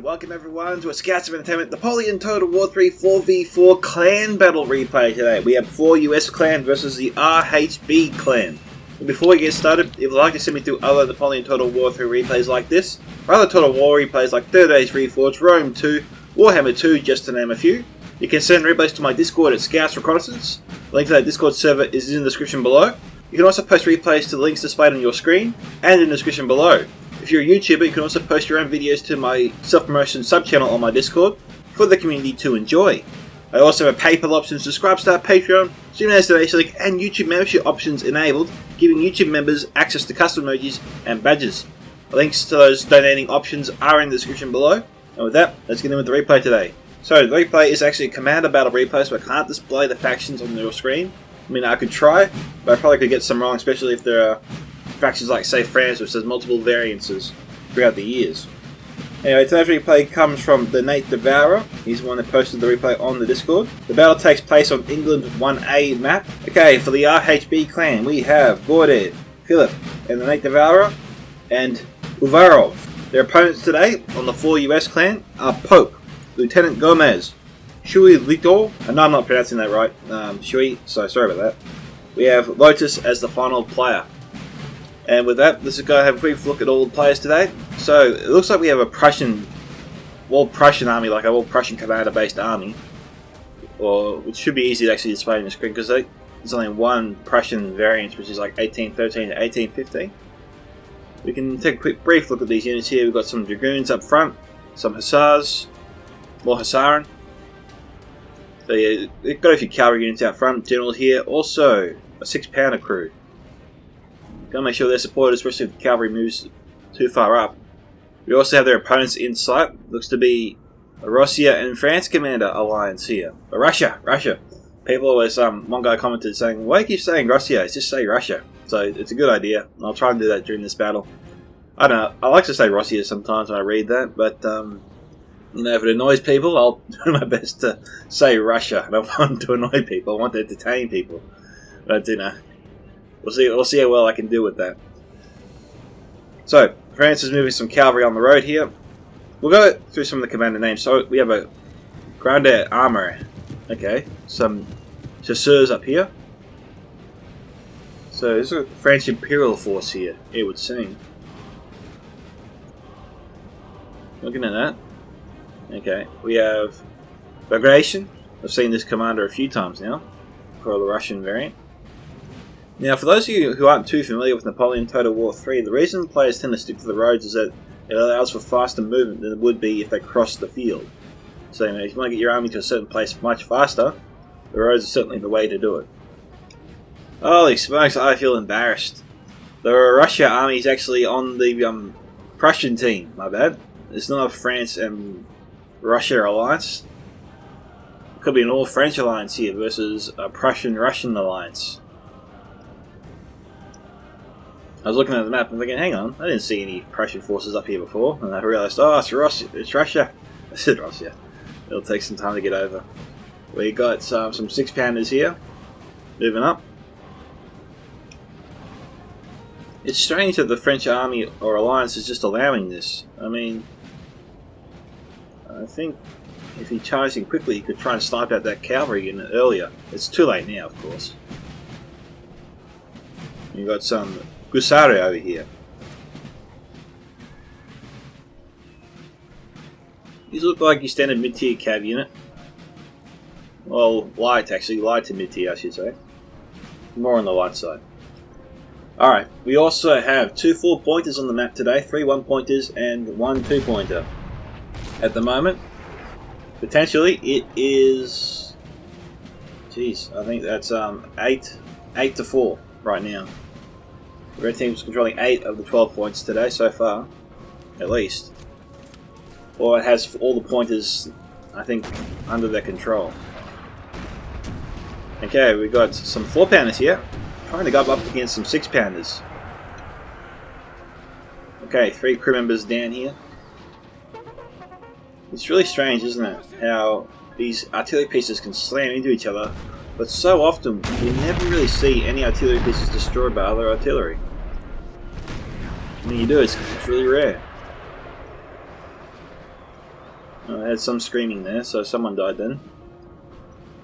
welcome everyone to a Scouts of Entertainment Napoleon Total War 3 4v4 clan battle replay today. We have 4 US clan versus the RHB clan. And before we get started, if you'd like to send me through other Napoleon Total War 3 replays like this, or other Total War replays like 30 Days Reforged, Rome 2, Warhammer 2, just to name a few, you can send replays to my Discord at Scouts Reconnaissance. The link to that Discord server is in the description below. You can also post replays to the links displayed on your screen and in the description below. If you're a YouTuber, you can also post your own videos to my self-promotion sub-channel on my Discord for the community to enjoy. I also have PayPal options, Subscribestar, Patreon, Streamers donation link, and YouTube membership options enabled, giving YouTube members access to custom emojis and badges. Links to those donating options are in the description below. And with that, let's get in with the replay today. So the replay is actually a commander battle replay, so I can't display the factions on your screen. I mean, I could try, but I probably could get some wrong, especially if there are factions like, say, France, which has multiple variances throughout the years. Anyway, today's replay comes from the Devourer. He's the one that posted the replay on the Discord. The battle takes place on England 1A map. Okay, for the RHB clan, we have Gordon, Philip, and the Devourer, and Uvarov. Their opponents today on the 4 US clan are Pope, Lieutenant Gomez, Shui Lito, and no, I'm not pronouncing that right, Shui, so sorry about that. We have Lotus as the final player. And with that, let's go have a brief look at all the players today. So, it looks like we have a Prussian army, like a all-Prussian commander-based army. Which should be easy to actually display on the screen, because there's only one Prussian variant, which is like 1813 to 1815. We can take a quick brief look at these units here. We've got some Dragoons up front, some Hussars, more Hussaren. So yeah, we've got a few cavalry units out front, general here. Also, a 6-pounder crew. Gotta make sure they're supported, especially if the cavalry moves too far up. We also have their opponents in sight. Looks to be a Russia and France commander alliance here. Russia. People always, one guy commented saying, why do you keep saying Russia? Just say Russia. So it's a good idea. I'll try and do that during this battle. I don't know, I like to say Russia sometimes when I read that, but you know, if it annoys people, I'll do my best to say Russia. I don't want to annoy people, I want to entertain people. But you know, we'll see how well I can do with that. So, France is moving some cavalry on the road here. We'll go through some of the commander names. So, we have a Grande Armor. Okay, some chasseurs up here. So, there's a French Imperial force here, it would seem. Looking at that. Okay, we have Bagration. I've seen this commander a few times now for the Russian variant. Now, for those of you who aren't too familiar with Napoleon Total War 3, the reason players tend to stick to the roads is that it allows for faster movement than it would be if they crossed the field. So, you know, if you want to get your army to a certain place much faster, the roads are certainly the way to do it. Holy smokes, I feel embarrassed. The Russia army is actually on the Prussian team, my bad. It's not a France and Russia alliance. It could be an all-French alliance here versus a Prussian-Russian alliance. I was looking at the map and thinking, hang on, I didn't see any Prussian forces up here before. And I realised, oh, it's Russia. I said Russia. It'll take some time to get over. We got some 6-pounders here, moving up. It's strange that the French army or alliance is just allowing this. I mean, I think if he charged in quickly, he could try and snipe out that cavalry unit earlier. It's too late now, of course. You got some Gusari over here. These look like your standard mid-tier cav unit. Well, light to mid-tier, I should say. More on the light side. Alright, we also have 2 4-pointers on the map today, 3 1-pointers and 1 2-pointer. At the moment, potentially it is, jeez, I think that's 8 to 4 right now. The red team's controlling 8 of the 12 points today so far, at least. Or it has all the pointers, I think, under their control. Okay, we've got some 4-pounders here, trying to go up against some 6-pounders. Okay, 3 crew members down here. It's really strange, isn't it, how these artillery pieces can slam into each other, but so often we never really see any artillery pieces destroyed by other artillery. When you do, it's really rare. I had some screaming there, so someone died then.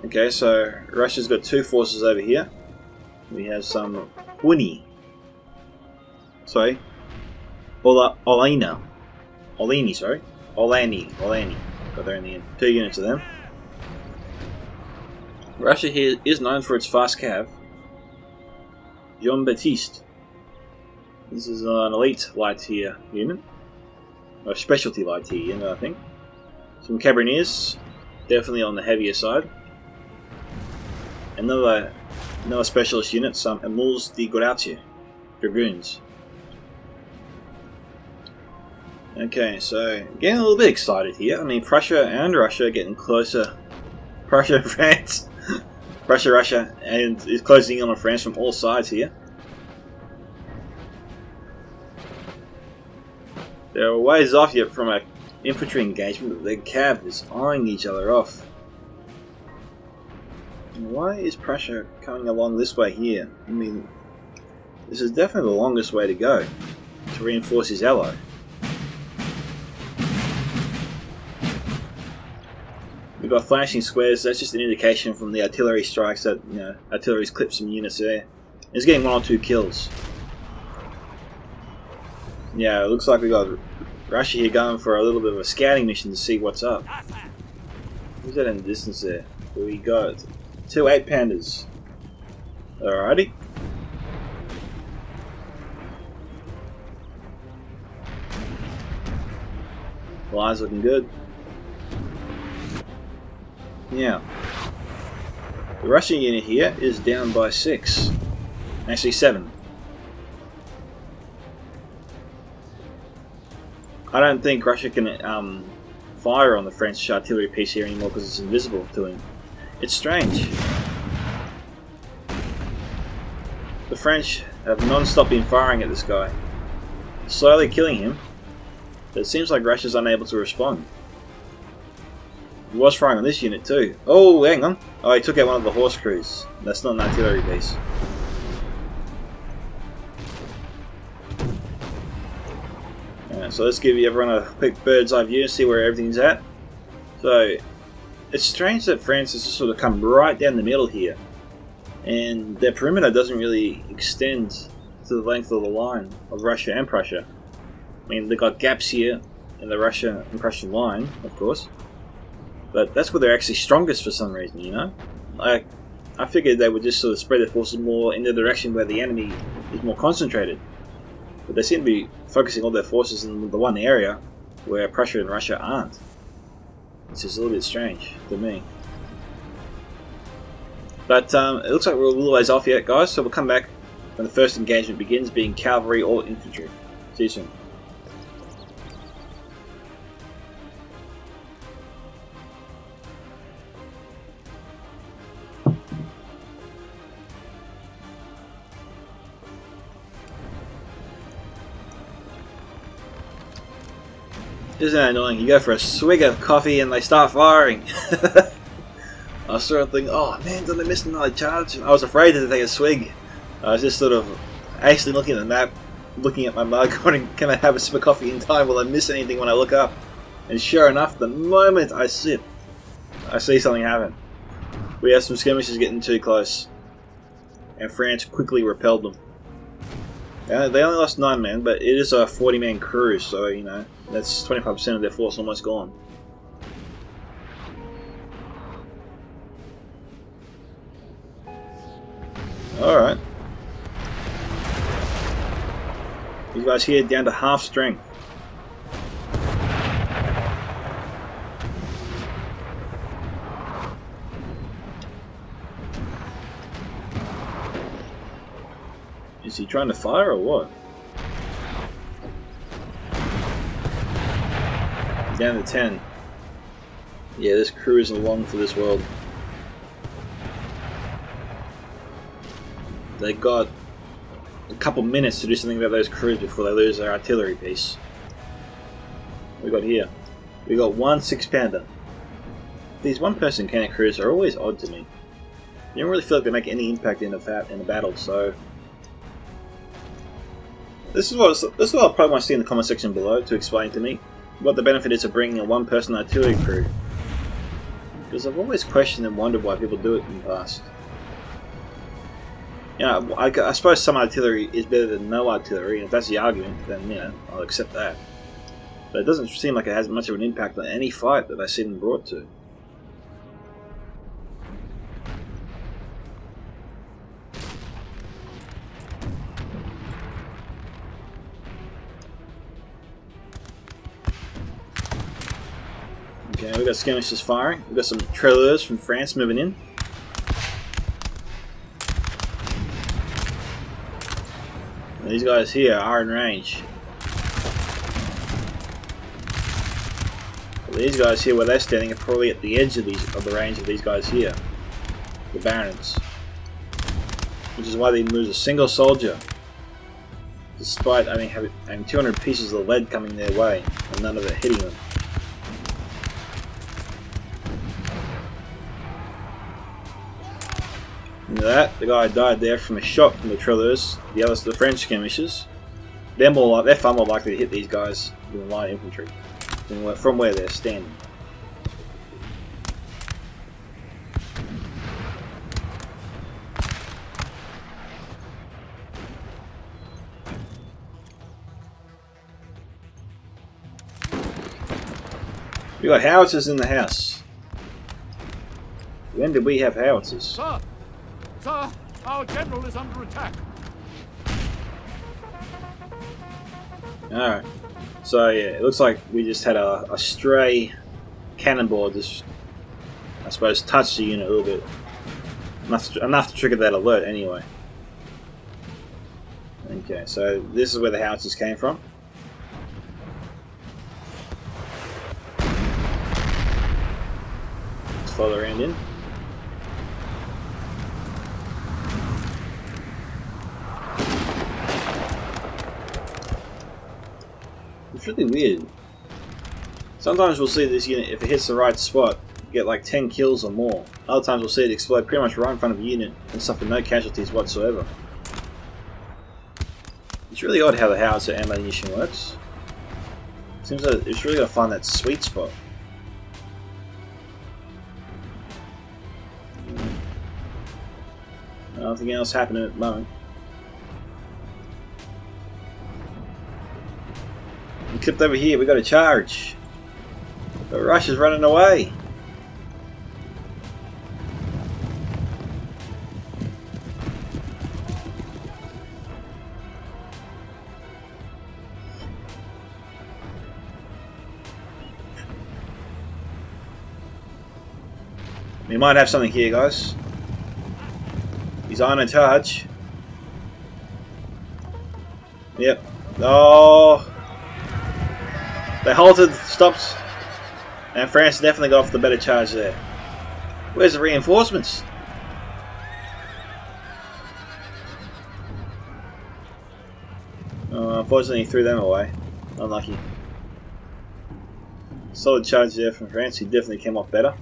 Okay, so Russia's got two forces over here. We have some Oleni. Sorry. Oleni, sorry. Oleni. Got there in the end. 2 units of them. Russia here is known for its fast cav. Jean-Baptiste. This is an elite light tier unit. Or specialty light tier unit, I think. Some Carbineers, definitely on the heavier side. Another specialist unit, some Emules de Grouchy, Dragoons. Okay, so getting a little bit excited here. I mean, Prussia and Russia are getting closer. Prussia and France. Russia, and is closing in on France from all sides here. They're a ways off yet from an infantry engagement, but their cav is eyeing each other off. And why is Prussia coming along this way here? I mean, this is definitely the longest way to go to reinforce his ally. We've got flashing squares. That's just an indication from the artillery strikes that, you know, artillery's clipped some units there. It's getting 1 or 2 kills. Yeah, it looks like we got Russia here going for a little bit of a scouting mission to see what's up. Who's that in the distance there? We got 2 8 Pandas. Alrighty. Line's looking good. Yeah. The Russian unit here is down by 6. Actually 7. I don't think Russia can fire on the French artillery piece here anymore because it's invisible to him. It's strange. The French have non-stop been firing at this guy, slowly killing him, but it seems like Russia's unable to respond. He was firing on this unit too. Oh, hang on. Oh, he took out one of the horse crews. That's not an artillery piece. So let's give everyone a quick bird's eye view and see where everything's at. So it's strange that France has just sort of come right down the middle here, and their perimeter doesn't really extend to the length of the line of Russia and Prussia. I mean, they've got gaps here in the Russia and Prussian line, of course, but that's where they're actually strongest for some reason, you know? I figured they would just sort of spread their forces more in the direction where the enemy is more concentrated. But they seem to be focusing all their forces in the one area where Prussia and Russia aren't. Which is a little bit strange to me. But it looks like we're a little ways off yet, guys, so we'll come back when the first engagement begins, being cavalry or infantry. See you soon. Isn't that annoying? You go for a swig of coffee and they start firing. I was sort of thinking, oh man, did I miss another charge? I was afraid to take a swig. I was just sort of actually looking at the map, looking at my mug, wondering, can I have a sip of coffee in time? Will I miss anything when I look up? And sure enough, the moment I sip, I see something happen. We have some skirmishes getting too close. And France quickly repelled them. They only lost 9 men, but it is a 40-man crew, so, you know, that's 25% of their force almost gone. Alright. These guys here down to half strength. Is he trying to fire or what? Down to 10. Yeah, this crew isn't long for this world. They got a couple minutes to do something about those crews before they lose their artillery piece. What we got here? We got 1 6-pounder. These one-person cannon crews are always odd to me. You don't really feel like they make any impact in a battle, so... This is what I probably want to see in the comment section below to explain to me. what the benefit is of bringing a one-person artillery crew. Because I've always questioned and wondered why people do it in the past. You know, I suppose some artillery is better than no artillery, and if that's the argument, then, you know, I'll accept that. But it doesn't seem like it has much of an impact on any fight that I see them brought to. Okay, we've got skirmishes firing. We've got some trailers from France moving in. And these guys here are in range. Well, these guys here, where they're standing, are probably at the edge of the range of these guys here, the Barons. Which is why they lose a single soldier, despite having 200 pieces of lead coming their way, and none of it hitting them. That the guy died there from a shot from the Trillers. The others, the French skirmishers, they're far more likely to hit these guys than the light infantry from where they're standing. We got howitzers in the house. When did we have howitzers? Sir! Sir, our general is under attack. Alright. So yeah, it looks like we just had a stray cannonball just, I suppose, touch the unit a little bit. Enough to trigger that alert anyway. Okay, so this is where the howitzers came from. Let's follow around in. It's really weird. Sometimes we'll see this unit, if it hits the right spot, get like 10 kills or more. Other times we'll see it explode pretty much right in front of the unit and suffer no casualties whatsoever. It's really odd how the howitzer ammunition works. Seems like it's really got to find that sweet spot. Nothing else happening at the moment. Except over here, we got a charge. The Russia's running away. We might have something here, guys. He's on a charge. Yep. Oh. They halted, stopped, and France definitely got off the better charge there. Where's the reinforcements? Unfortunately, he threw them away. Unlucky. Solid charge there from France. He definitely came off better.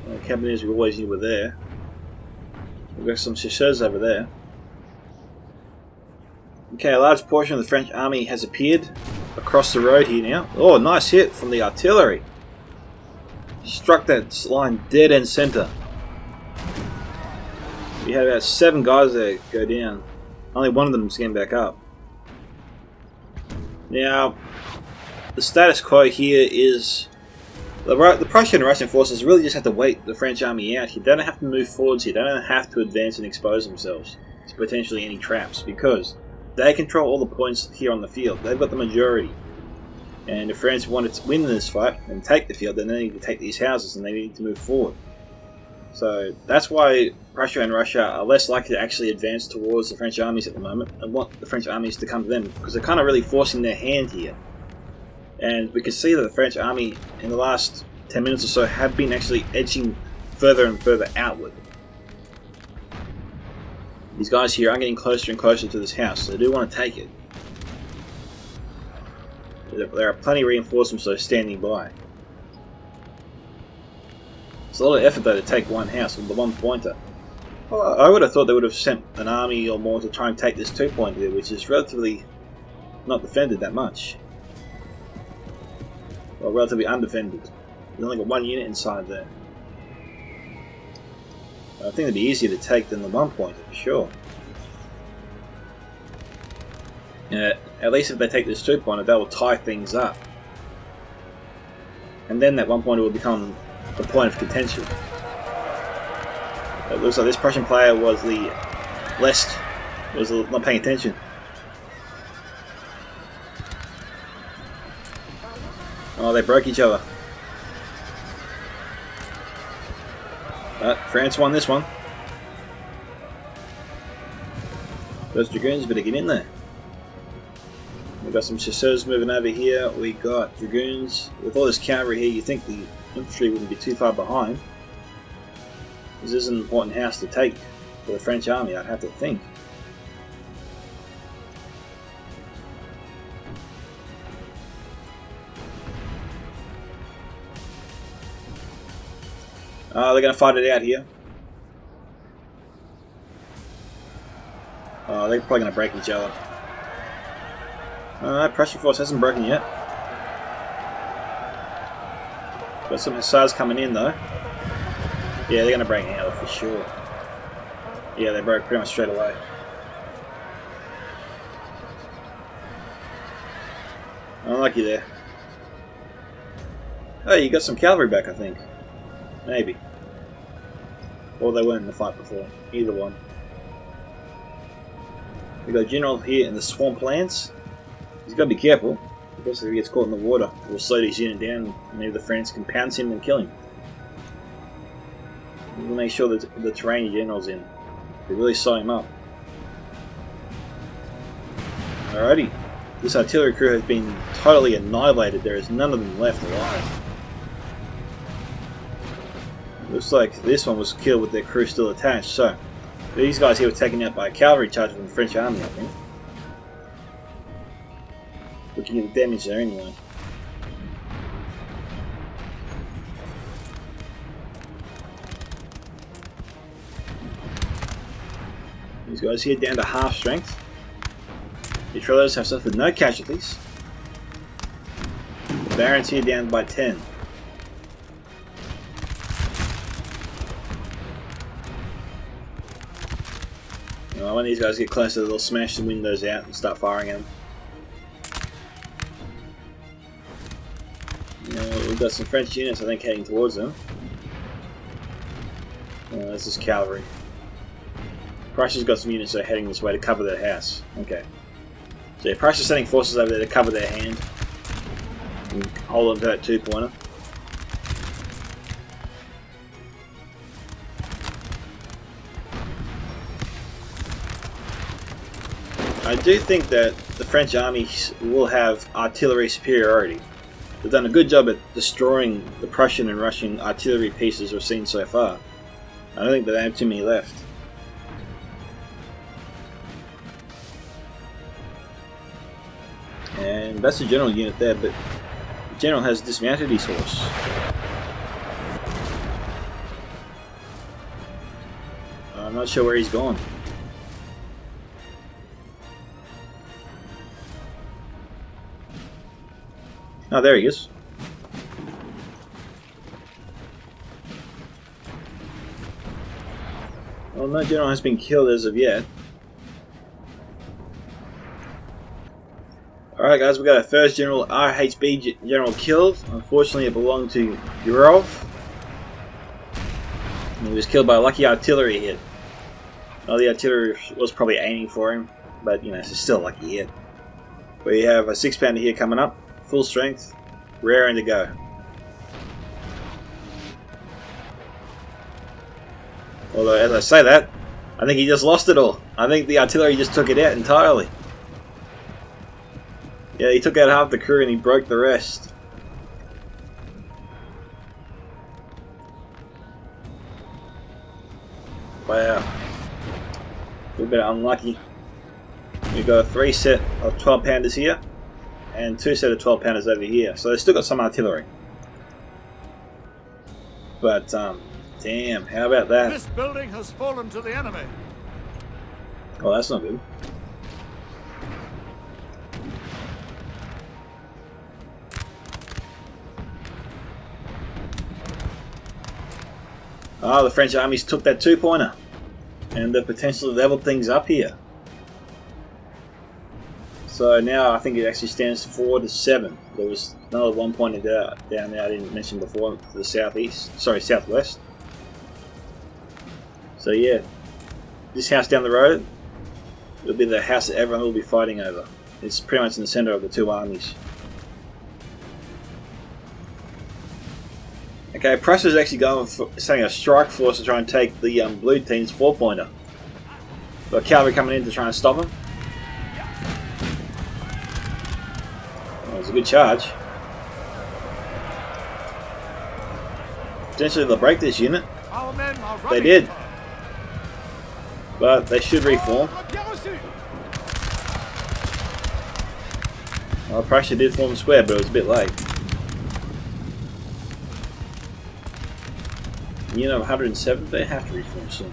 The companies we always knew were there. We've got some chasseurs over there. Okay, a large portion of the French army has appeared across the road here now. Oh, nice hit from the artillery. Struck that line dead end center. We had about 7 guys there go down. Only one of them is getting back up. Now, the status quo here is the Prussian and Russian forces really just have to wait the French army out here. They don't have to move forwards here. They don't have to advance and expose themselves to potentially any traps, because they control all the points here on the field. They've got the majority. And if France wanted to win this fight and take the field, then they need to take these houses and they need to move forward. So that's why Prussia and Russia are less likely to actually advance towards the French armies at the moment and want the French armies to come to them, because they're kind of really forcing their hand here. And we can see that the French army in the last 10 minutes or so have been actually edging further and further outward. These guys here are getting closer and closer to this house, so they do want to take it. There are plenty of reinforcements though standing by. It's a lot of effort though to take one house with the one pointer. Well, I would have thought they would have sent an army or more to try and take this 2-pointer, which is relatively not defended that much. Well, relatively undefended. There's only got one unit inside there. I think it'd be easier to take than the 1 pointer for sure. At least if they take this 2 pointer, that will tie things up. And then that 1 pointer will become the point of contention. It looks like this Prussian player was not paying attention. Oh, they broke each other. But France won this one. Those dragoons better get in there. We've got some chasseurs moving over here. We got dragoons. With all this cavalry here, you think the infantry wouldn't be too far behind. This is an important house to take for the French army, I'd have to think. They're going to fight it out here. They're probably going to break each other. Prussian force hasn't broken yet. Got some hussars coming in though. Yeah, they're going to break out for sure. Yeah, they broke pretty much straight away. Unlucky there. Oh, you got some cavalry back, I think. Maybe. Or they weren't in the fight before. Either one. We got a general here in the swamplands. He's got to be careful, because if he gets caught in the water, we'll slow his unit down and maybe the France can pounce him and kill him. We'll make sure that the terrain general's in. They really slow him up. Alrighty. This artillery crew has been totally annihilated. There is none of them left alive. Looks like this one was killed with their crew still attached, so these guys here were taken out by a cavalry charge from the French army, I think. Looking at the damage there anyway. These guys here down to half strength. The Trellos have suffered no casualties. The Barons here down by 10. When these guys get closer, they'll smash the windows out and start firing at them. We've got some French units, I think, heading towards them. This is cavalry. Prussia's got some units that are heading this way to cover their house. Okay. So yeah, Prussia's sending forces over there to cover their hand. And hold them to that 2-pointer. I do think that the French army will have artillery superiority. They've done a good job at destroying the Prussian and Russian artillery pieces we've seen so far. I don't think that they have too many left. And that's the general unit there, but the general has dismounted his horse. I'm not sure where he's gone. Oh, there he is. Well, no general has been killed as of yet. Alright guys, we got our first general, RHB general, killed. Unfortunately, it belonged to Urov. And he was killed by a lucky artillery hit. Well, the artillery was probably aiming for him, but you know, it's still a lucky hit. We have a 6-pounder here coming up. Full strength, raring to go. Although, as I say that, I think he just lost it all. I think the artillery just took it out entirely. Yeah, he took out half the crew and he broke the rest. Wow. A little bit unlucky. We've got a 3 set of 12-pounders here. And 2 set of 12-pounders over here. So they've still got some artillery. But, damn, how about that? This building has fallen to the enemy. Oh, that's not good. Ah, the French armies took that 2-pointer. And they've potentially leveled things up here. So now I think it actually stands 4-7. There was another 1-pointer down there I didn't mention before to the southeast. Sorry, southwest. So yeah, this house down the road will be the house that everyone will be fighting over. It's pretty much in the center of the two armies. Okay, Prussia's actually going for setting a strike force to try and take the blue team's 4-pointer. Got cavalry coming in to try and stop them. Well, it's a good charge. Potentially they'll break this unit. They did. But they should reform. Well, Prussia did form square, but it was a bit late. Unit of 107, they have to reform soon.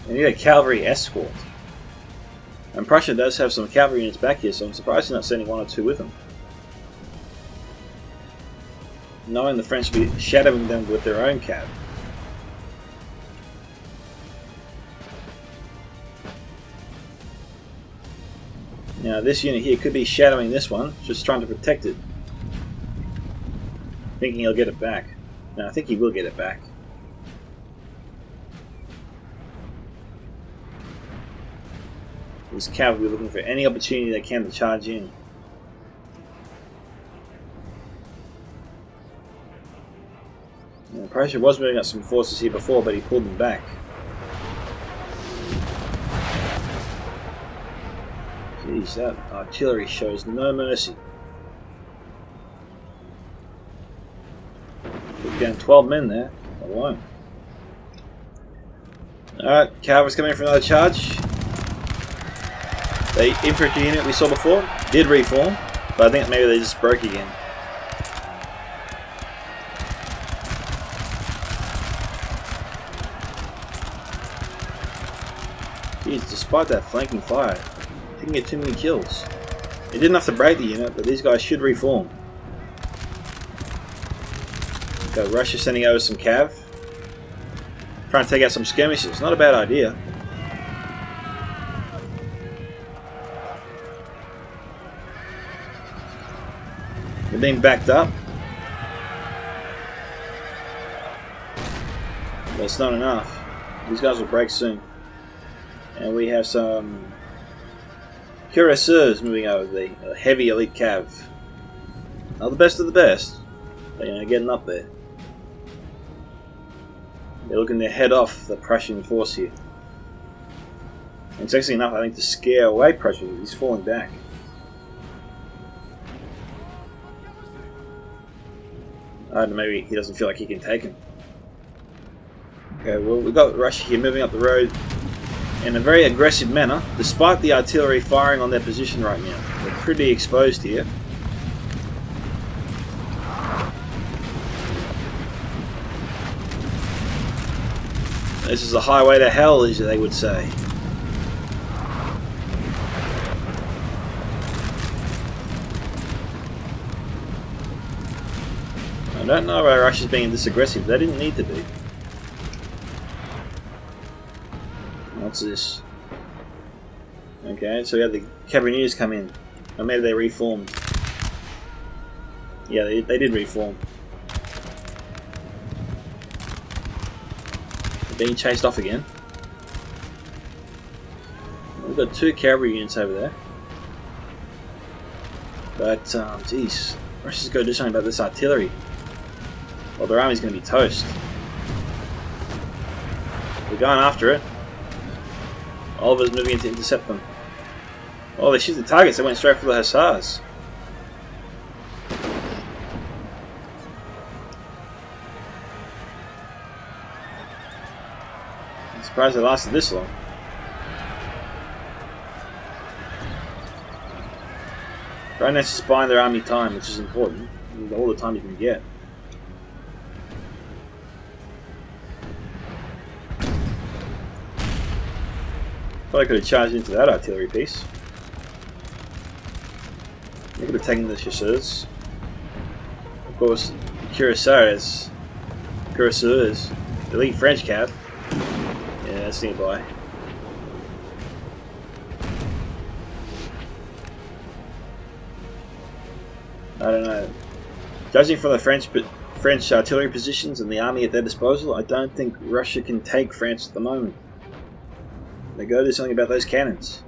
And you got a cavalry escort. And Prussia does have some cavalry units back here, so I'm surprised they're not sending 1 or 2 with them. Knowing the French will be shadowing them with their own cav. Now this unit here could be shadowing this one, just trying to protect it. Thinking he'll get it back. No, I think he will get it back. This cav will be looking for any opportunity they can to charge in. Now, Prussia was moving up some forces here before, but he pulled them back. Jeez, that artillery shows no mercy. Took down 12 men there alone. Alright, cavalry's coming in for another charge. The infantry unit we saw before did reform, but I think maybe they just broke again. Jeez, despite that flanking fire, they didn't get too many kills. They didn't have to break the unit, but these guys should reform. Got Russia sending over some cav. Trying to take out some skirmishes. Not a bad idea. They're being backed up. But it's not enough. These guys will break soon. And we have some cuirassiers moving over, the heavy elite cav. Not the best of the best, but you know, getting up there. They're looking to head off the Prussian force here. And it's actually enough, I think, to scare away Prussia. He's falling back. I don't know, maybe he doesn't feel like he can take him. Okay, well, we've got Russia here moving up the road in a very aggressive manner, despite the artillery firing on their position right now. They're pretty exposed here. This is a highway to hell, as they would say. I don't know why Russia's being this aggressive. They didn't need to be. What's this? Okay, so we have the Carabiniers come in. Or maybe they reformed. Yeah, they did reform. They're being chased off again. We've got 2 cavalry units over there. But, geez, Russia's got to do something about this artillery. Well, their army's going to be toast. They're going after it. Oliver's moving in to intercept them. Oh, they shoot the targets. They went straight for the hussars. I'm surprised they lasted this long. Right now, it's just buying their army time, which is important. All the time you can get. Probably could have charged into that artillery piece. They could have taken the chasseurs. course, cuirassiers, elite French cav. Yeah, that's nearby. I don't know. Judging from the French artillery positions and the army at their disposal, I don't think Russia can take France at the moment. They got to do something about those cannons.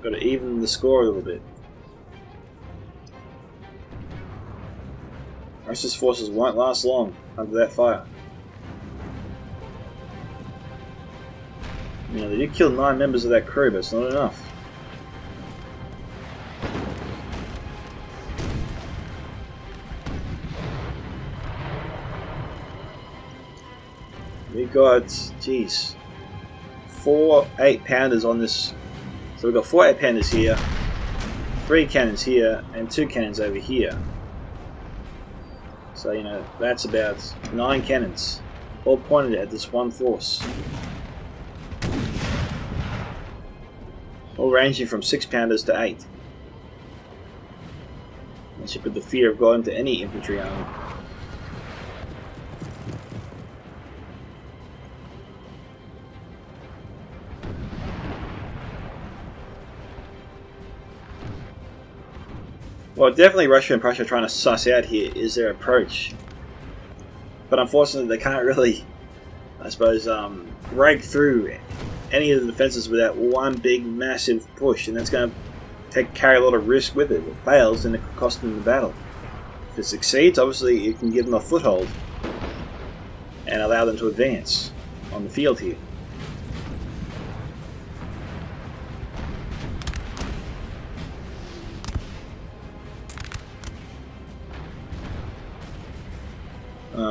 Got to even the score a little bit. Russia's forces won't last long under that fire. You know, they did kill 9 members of that crew, but it's not enough. We got, geez, 4 8-pounders on this. So we've got 4 8-pounders here, 3 cannons here, and 2 cannons over here. So, you know, that's about 9 cannons, all pointed at this one force. All ranging from 6-pounders to 8. That should put the fear of God into any infantry army. Well, definitely Russia and Prussia are trying to suss out here is their approach. But unfortunately they can't really, I suppose, break through any of the defences without one big massive push, and that's going to carry a lot of risk with it. If it fails, then it could cost them the battle. If it succeeds, obviously it can give them a foothold and allow them to advance on the field here.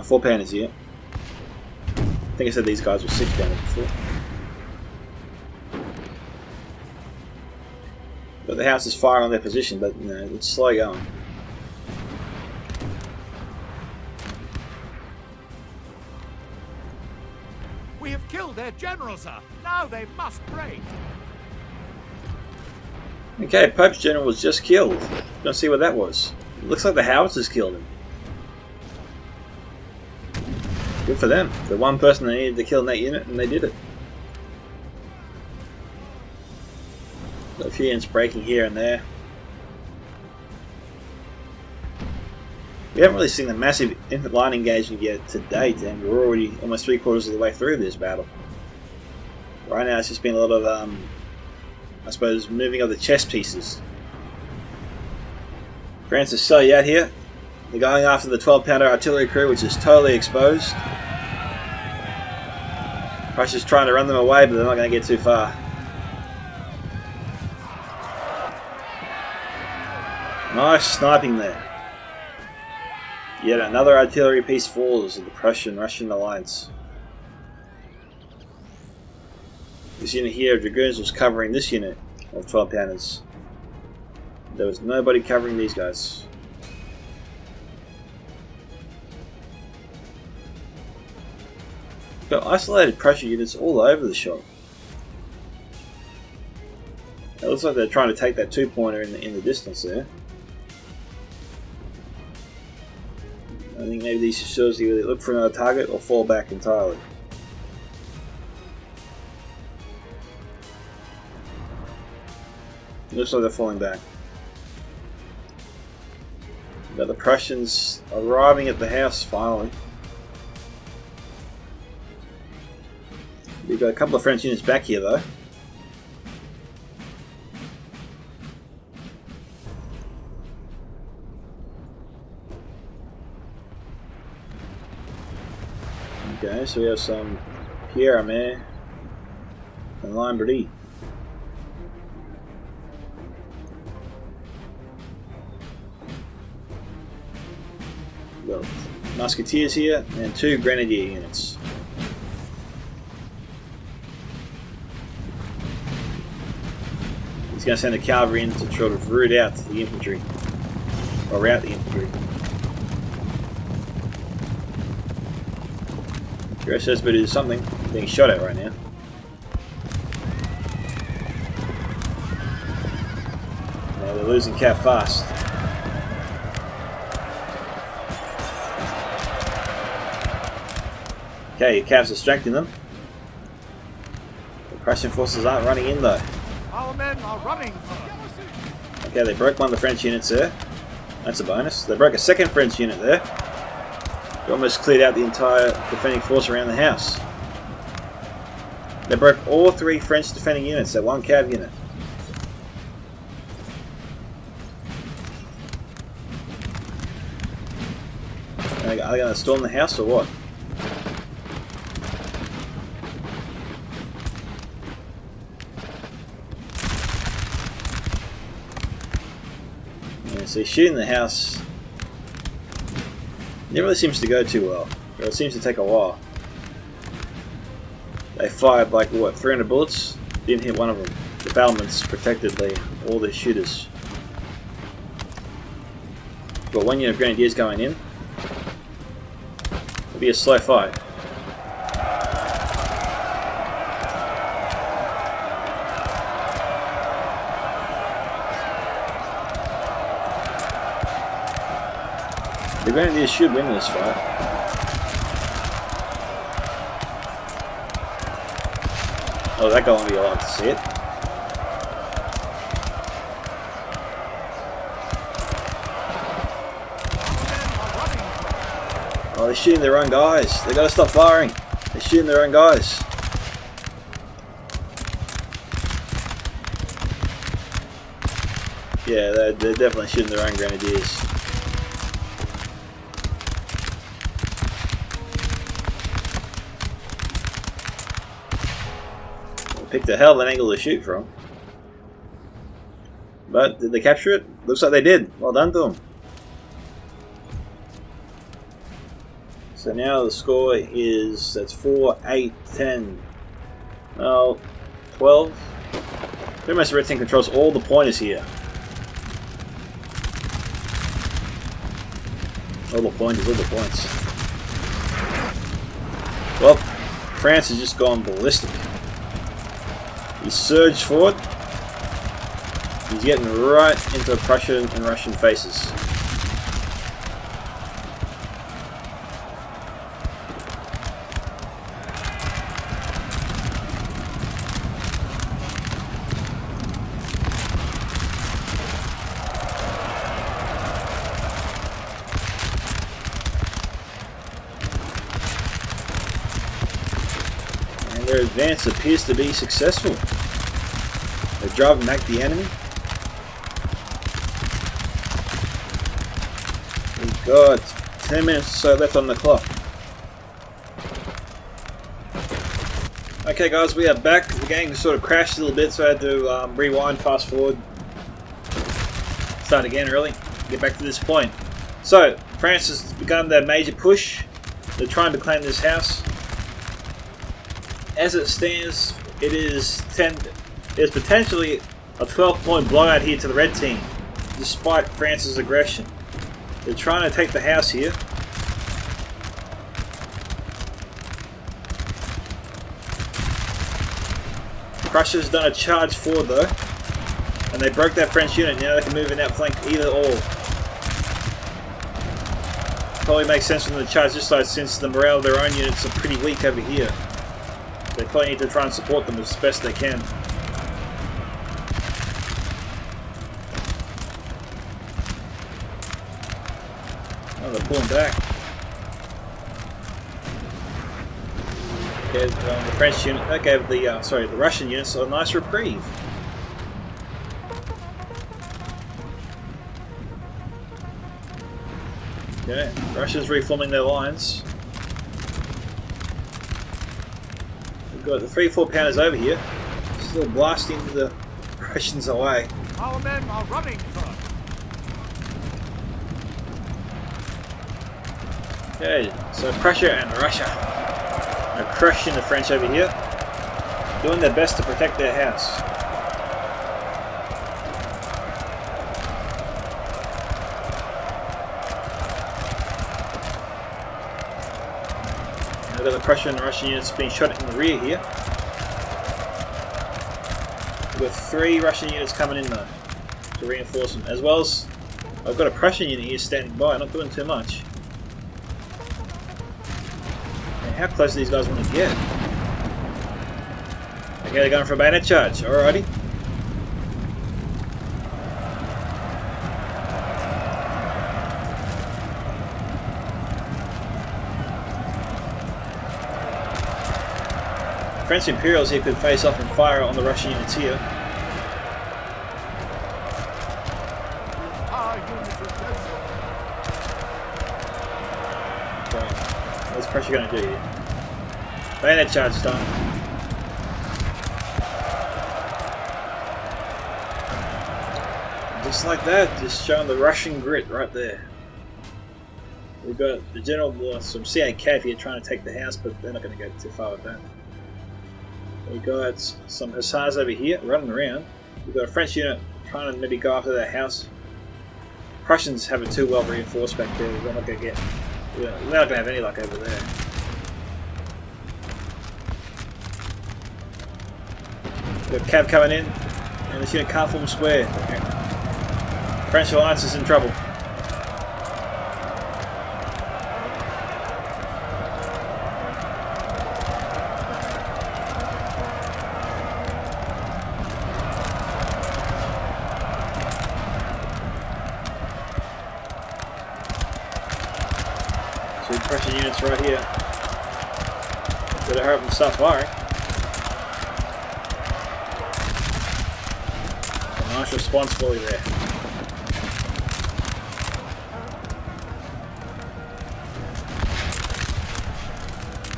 Four pounders here. I think I said these guys were 6-pounders before. But the house is firing on their position, but you know, it's slow going. We have killed their general, sir. Now they must break. Okay, Pope's general was just killed. Gonna see what that was. Looks like the howitzers killed him. Good for them. The one person they needed to kill in that unit, and they did it. Got a few units breaking here and there. We haven't really seen the massive infant line engagement yet to date, and we're already almost 3/4 of the way through this battle. Right now it's just been a lot of, I suppose, moving of the chess pieces. France is so out here. They're going after the 12-pounder artillery crew, which is totally exposed. Russia's trying to run them away, but they're not going to get too far. Nice sniping there. Yet another artillery piece falls of the Prussian-Russian alliance. This unit here of dragoons was covering this unit of 12-pounders. There was nobody covering these guys. Got isolated Prussian units all over the shop. It looks like they're trying to take that 2-pointer in the distance there. I think maybe these shows either look for another target or fall back entirely. Looks like they're falling back. Got the Prussians arriving at the house finally. We've got a couple of French units back here though. Okay, so we have some Pierre Armé and Lombardy. We've got musketeers here and 2 grenadier units. He's going to send the cavalry in to sort of root out the infantry, or rout the infantry. Says, but it is something being shot at right now. Now they're losing cav fast. Okay, your Cavs are strengthening them. The Prussian forces aren't running in though. Our men are running, sir. Okay, they broke one of the French units there. That's a bonus. They broke a second French unit there. They almost cleared out the entire defending force around the house. They broke all 3 French defending units, that 1 Cav unit. Are they going to storm the house or what? Yeah, so shooting the house never really seems to go too well. Or it seems to take a while. They fired like, what, 300 bullets? Didn't hit one of them. The battlements protected all the shooters. Got 1 unit of grenadiers going in. It'll be a slow fight. The grenadiers should win this fight. Oh, that guy won't be allowed to see it. Oh, they're shooting their own guys. They gotta stop firing. They're shooting their own guys. Yeah, they're definitely shooting their own grenadiers. Picked a hell of an angle to shoot from. But did they capture it? Looks like they did. Well done to them. So now the score is, that's 4, 8, 10, well, 12. Pretty much the red team controls all the pointers here. All the pointers, all the points. Well, France has just gone ballistic. He surged forward. He's getting right into Prussian and Russian faces. And their advance appears to be successful. They're driving back the enemy. We've got 10 minutes or so left on the clock. Okay guys, we are back. The game sort of crashed a little bit, so I had to rewind, fast forward, start again really, get back to this point. So, France has begun their major push. They're trying to claim this house. As it stands, it is potentially a 12-point blowout here to the red team, despite France's aggression. They're trying to take the house here. Prussia's done a charge forward though, and they broke that French unit. Now they can move in that flank either or. Probably makes sense for them to charge this side since the morale of their own units are pretty weak over here. They probably need to try and support them as best they can. Oh, they're pulling back. Gave the French unit, that gave the Russian units a nice reprieve. Okay, Russia's reforming their lines. We've got the 3-4 pounders over here, still blasting the Russians away. Our men are running, sir. Okay, so Prussia and Russia are crushing the French over here, doing their best to protect their house. Now we've got the Prussian and Russian units being shot in the rear here. We've got 3 Russian units coming in though to reinforce them, as well as I've got a Prussian unit here standing by, not doing too much. How close do these guys want to get? Okay, they're going for a bayonet charge. Alrighty. French Imperials here could face off and fire on the Russian units here. Okay, what's pressure going to do here? Bayonet charge time. Just like that, just showing the Russian grit right there. We've got the general, some CAK here trying to take the house, but they're not going to go too far with that. We've got some hussars over here running around. We've got a French unit trying to maybe go after that house. Prussians have it too well reinforced back there. We're not going to get. We're not going to have any luck over there. We've got Cav coming in, and this unit can't form square. French alliance is in trouble. Prussian units right here. Better hurry up and start firing. A nice response fully there.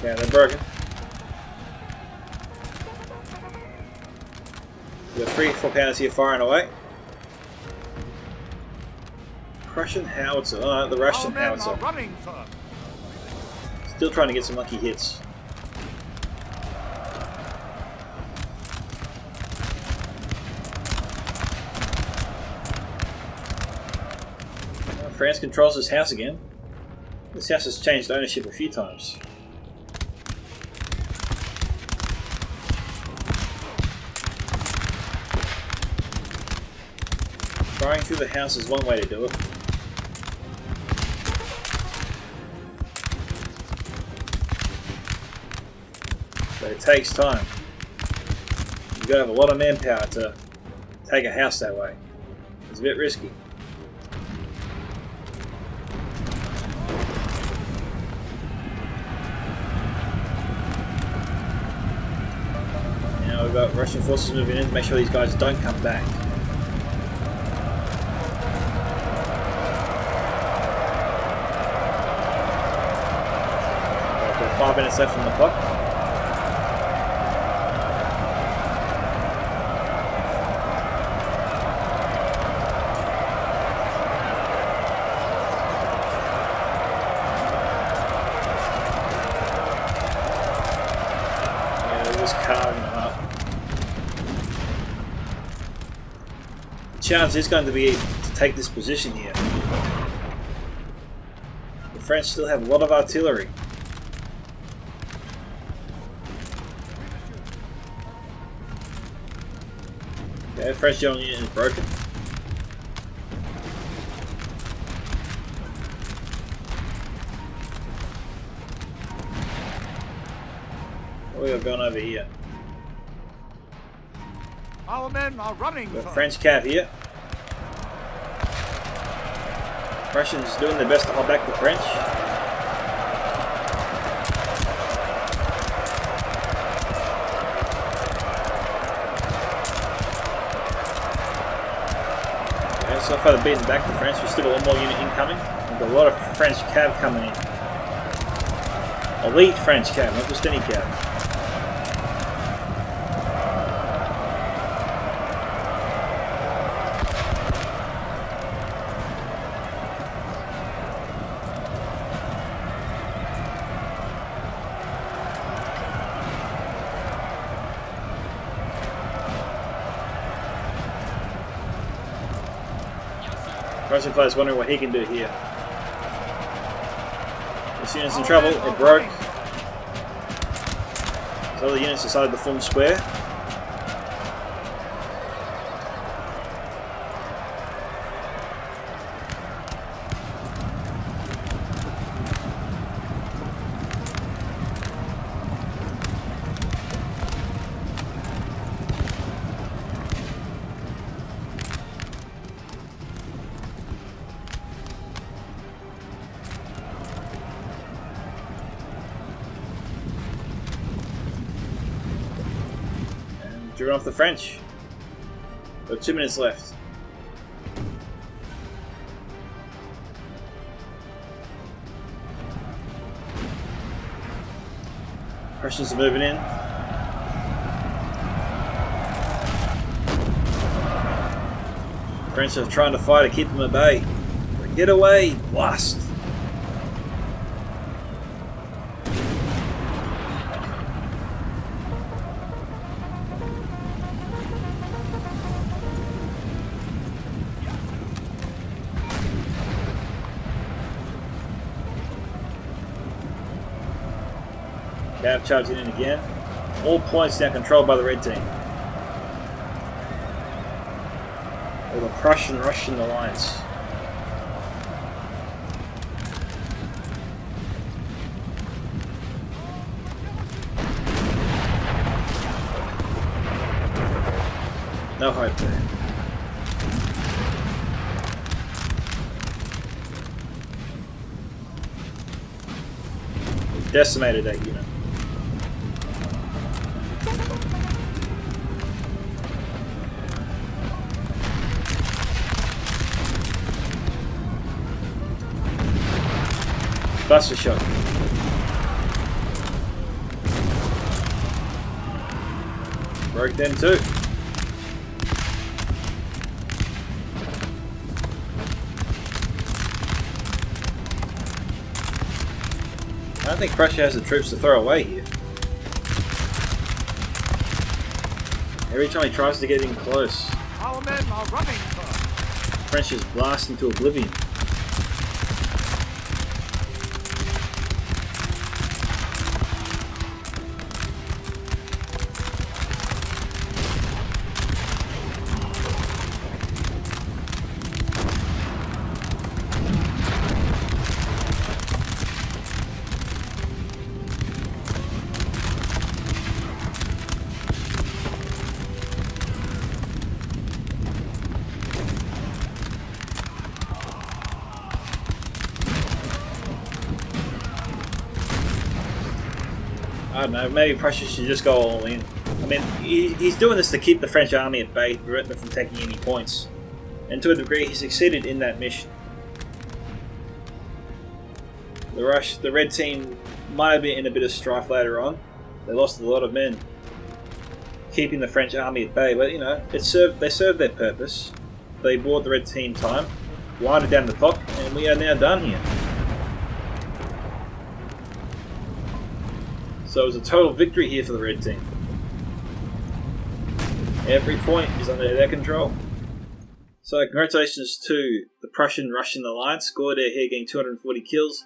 Yeah, they're broken. We've got 3 4-pounders here firing away. Prussian howitzer. Oh, the Russian howitzer. Still trying to get some lucky hits. France controls this house again. This house has changed ownership a few times. Firing through the house is one way to do it. But it takes time. You've got to have a lot of manpower to take a house that way. It's a bit risky. Now we've got Russian forces moving in to make sure these guys don't come back. Got 5 minutes left on the clock. The challenge is going to be to take this position here. The French still have a lot of artillery. Okay, the French general unit is broken. What we got going over here? Our men are running. The French cav here. Russians doing their best to hold back the French. Okay, so far they're beating back the French. We've still got one more unit incoming. We've got a lot of French cav coming in. Elite French cav, not just any cav. Russian player's wondering what he can do here. This unit's in trouble, it broke. So the units decided to form square. driven off the French. We've got 2 minutes left. Russians are moving in. French are trying to fight to keep them at bay. But get away! Blast! Cav charging in again. All points now controlled by the red team. Or the Prussian-Russian alliance. No hope there. Decimated that unit. Buster shot. Broke them too. I don't think Prussia has the troops to throw away here. Every time he tries to get in close, Our men are running, sir. French is blast into oblivion. I don't know, maybe Prussia should just go all in. I mean, he's doing this to keep the French army at bay, to prevent them from taking any points. And to a degree, he succeeded in that mission. The red team might have been in a bit of strife later on. They lost a lot of men, keeping the French army at bay, but you know, they served their purpose. They bought the red team time, winded down the clock, and we are now done here. So it was a total victory here for the red team. Every point is under their control. So congratulations to the Prussian-Russian alliance. Gaudet here getting 240 kills.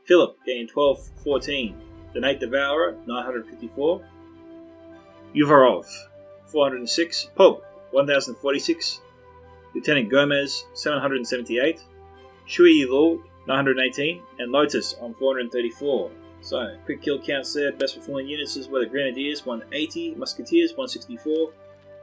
Philip getting 1214. The Devourer 954. Uvarov 406. Pope 1046. Lieutenant Gomez 778. Shui Lu 918. And Lotus on 434. So, quick kill counts there. Best performing units were the Grenadiers 180, Musketeers 164,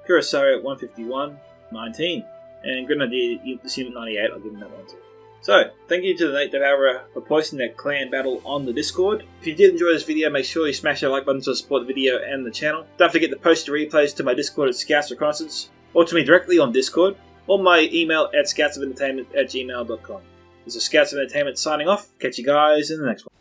Cuirassier 151, 19, and Grenadier Unit 98, I'll give them that one too. So, thank you to the Devourer for posting that clan battle on the Discord. If you did enjoy this video, make sure you smash that like button to support the video and the channel. Don't forget to post your replays to my Discord at Scouts Reconnaissance, or to me directly on Discord, or my email at scoutsoфentertainment@gmail.com. This is Scouts of Entertainment signing off. Catch you guys in the next one.